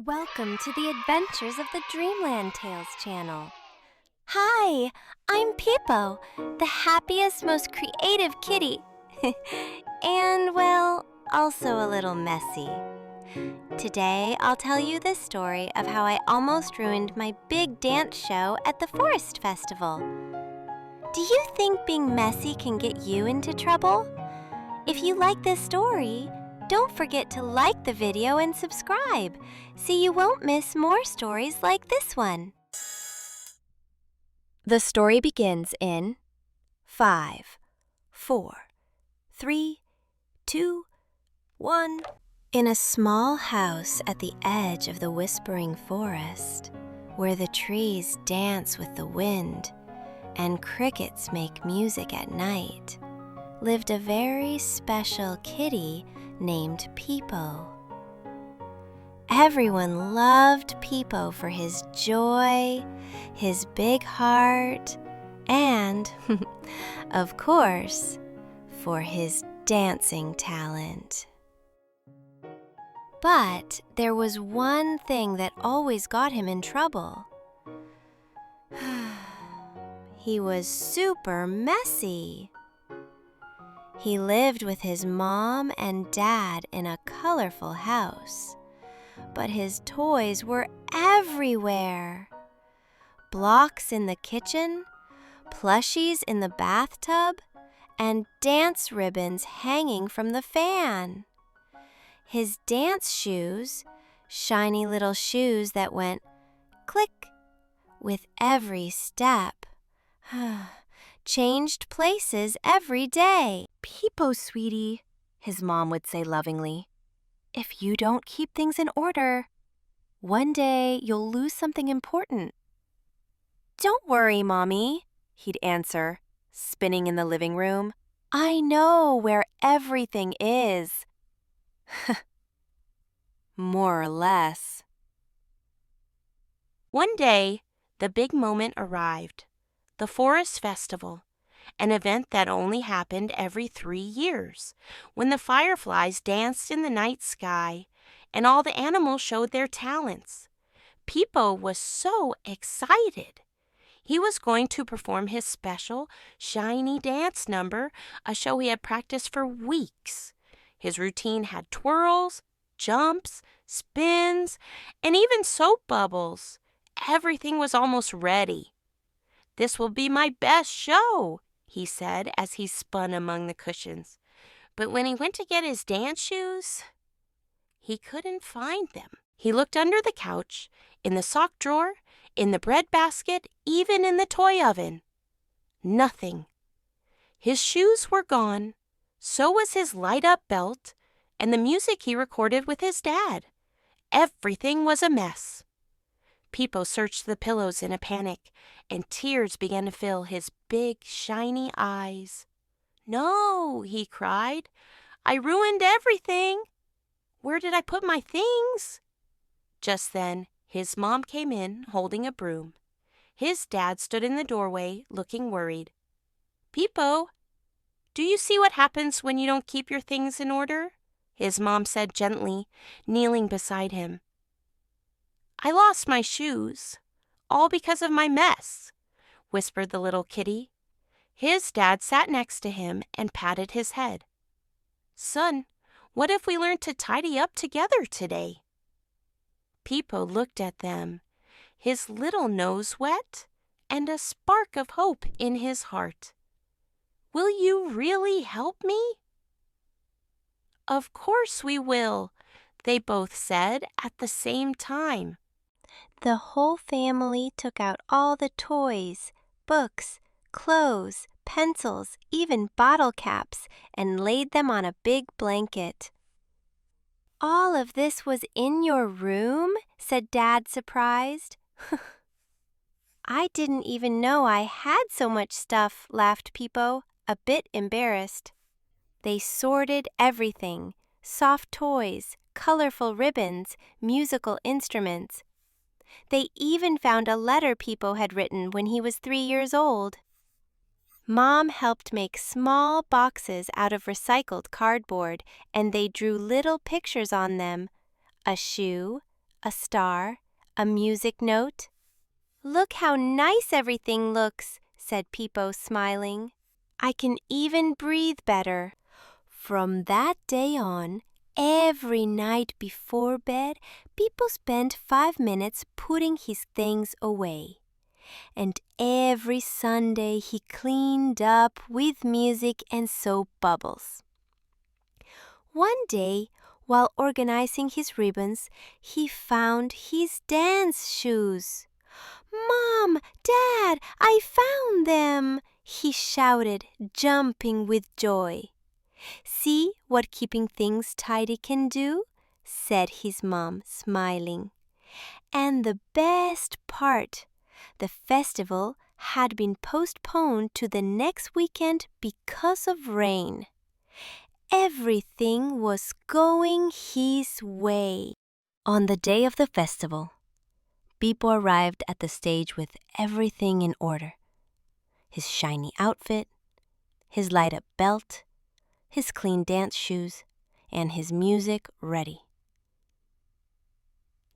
Welcome to the adventures of the Dreamland Tales channel. Hi, I'm Pipo, the happiest, most creative kitty. And, well, also a little messy. Today, I'll tell you the story of how I almost ruined my big dance show at the Forest Festival. Do you think being messy can get you into trouble? If you like this story, don't forget to like the video and subscribe so you won't miss more stories like this one. The story begins in 5, 4, 3, 2, 1. In a small house at the edge of the whispering forest, where the trees dance with the wind and crickets make music at night, lived a very special kitty named Peipo. Everyone loved Peipo for his joy, his big heart, and, of course, for his dancing talent. But there was one thing that always got him in trouble. He was super messy. He lived with his mom and dad in a colorful house, but his toys were everywhere. Blocks in the kitchen, plushies in the bathtub, and dance ribbons hanging from the fan. His dance shoes, shiny little shoes that went click with every step, changed places every day. "Pipo, sweetie," his mom would say lovingly, "if you don't keep things in order, one day you'll lose something important." "Don't worry, Mommy," he'd answer, spinning in the living room. "I know where everything is." More or less. One day, the big moment arrived. The Forest Festival, an event that only happened every 3 years, when the fireflies danced in the night sky and all the animals showed their talents. Pipo was so excited. He was going to perform his special, shiny dance number, a show he had practiced for weeks. His routine had twirls, jumps, spins, and even soap bubbles. Everything was almost ready. "This will be my best show," he said as he spun among the cushions. But when he went to get his dance shoes, he couldn't find them. He looked under the couch, in the sock drawer, in the bread basket, even in the toy oven. Nothing. His shoes were gone. So was his light-up belt and the music he recorded with his dad. Everything was a mess. Pipo searched the pillows in a panic, and tears began to fill his big, shiny eyes. "No," he cried. "I ruined everything. Where did I put my things?" Just then, his mom came in, holding a broom. His dad stood in the doorway, looking worried. "Pipo, do you see what happens when you don't keep your things in order?" his mom said gently, kneeling beside him. "I lost my shoes, all because of my mess," whispered the little kitty. His dad sat next to him and patted his head. "Son, what if we learned to tidy up together today?" Pipo looked at them, his little nose wet and a spark of hope in his heart. "Will you really help me?" "Of course we will," they both said at the same time. The whole family took out all the toys, books, clothes, pencils, even bottle caps, and laid them on a big blanket. "All of this was in your room?" said Dad, surprised. "I didn't even know I had so much stuff," laughed Pipo, a bit embarrassed. They sorted everything: soft toys, colorful ribbons, musical instruments. They even found a letter Pipo had written when he was 3 years old. Mom helped make small boxes out of recycled cardboard, and they drew little pictures on them: a shoe, a star, a music note. "Look how nice everything looks," said Pipo, smiling. "I can even breathe better." From that day on, every night before bed, Pipo spent 5 minutes putting his things away. And every Sunday he cleaned up with music and soap bubbles. One day, while organizing his ribbons, he found his dance shoes. "Mom, Dad, I found them!" he shouted, jumping with joy. "See what keeping things tidy can do?" said his mom, smiling. And the best part, the festival had been postponed to the next weekend because of rain. Everything was going his way. On the day of the festival, Pipo arrived at the stage with everything in order. His shiny outfit, his light-up belt, his clean dance shoes, and his music ready.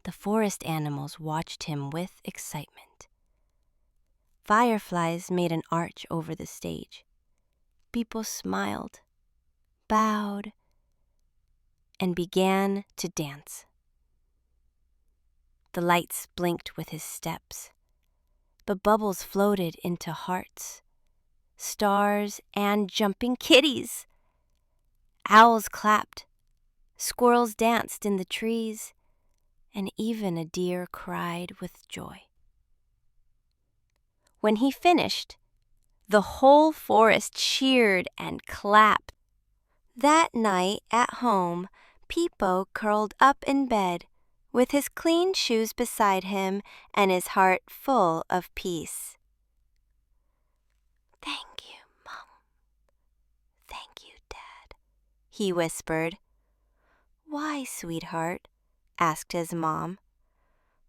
The forest animals watched him with excitement. Fireflies made an arch over the stage. Pipo smiled, bowed, and began to dance. The lights blinked with his steps. The bubbles floated into hearts, stars, and jumping kitties. Owls clapped, squirrels danced in the trees, and even a deer cried with joy. When he finished, the whole forest cheered and clapped. That night at home, Pipo curled up in bed, with his clean shoes beside him and his heart full of peace. "Thank you, Mom. Thank you, Dad," he whispered. "Why, sweetheart?" asked his mom.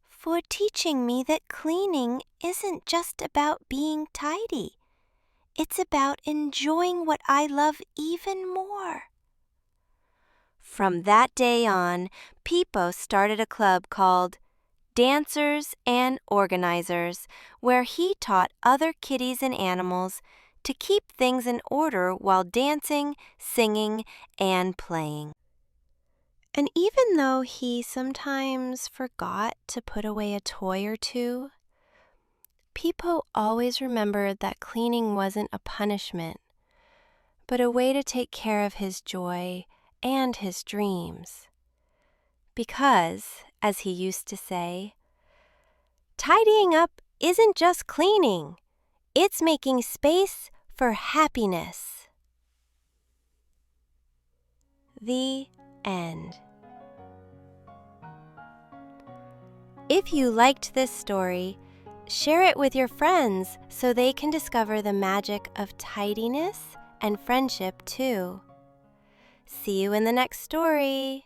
"For teaching me that cleaning isn't just about being tidy. It's about enjoying what I love even more." From that day on, Pipo started a club called Dancers and Organizers, where he taught other kitties and animals to keep things in order while dancing, singing, and playing. And even though he sometimes forgot to put away a toy or two, Pipo always remembered that cleaning wasn't a punishment, but a way to take care of his joy and his dreams. Because, as he used to say, tidying up isn't just cleaning, it's making space for happiness. The end. If you liked this story, share it with your friends so they can discover the magic of tidiness and friendship too. See you in the next story.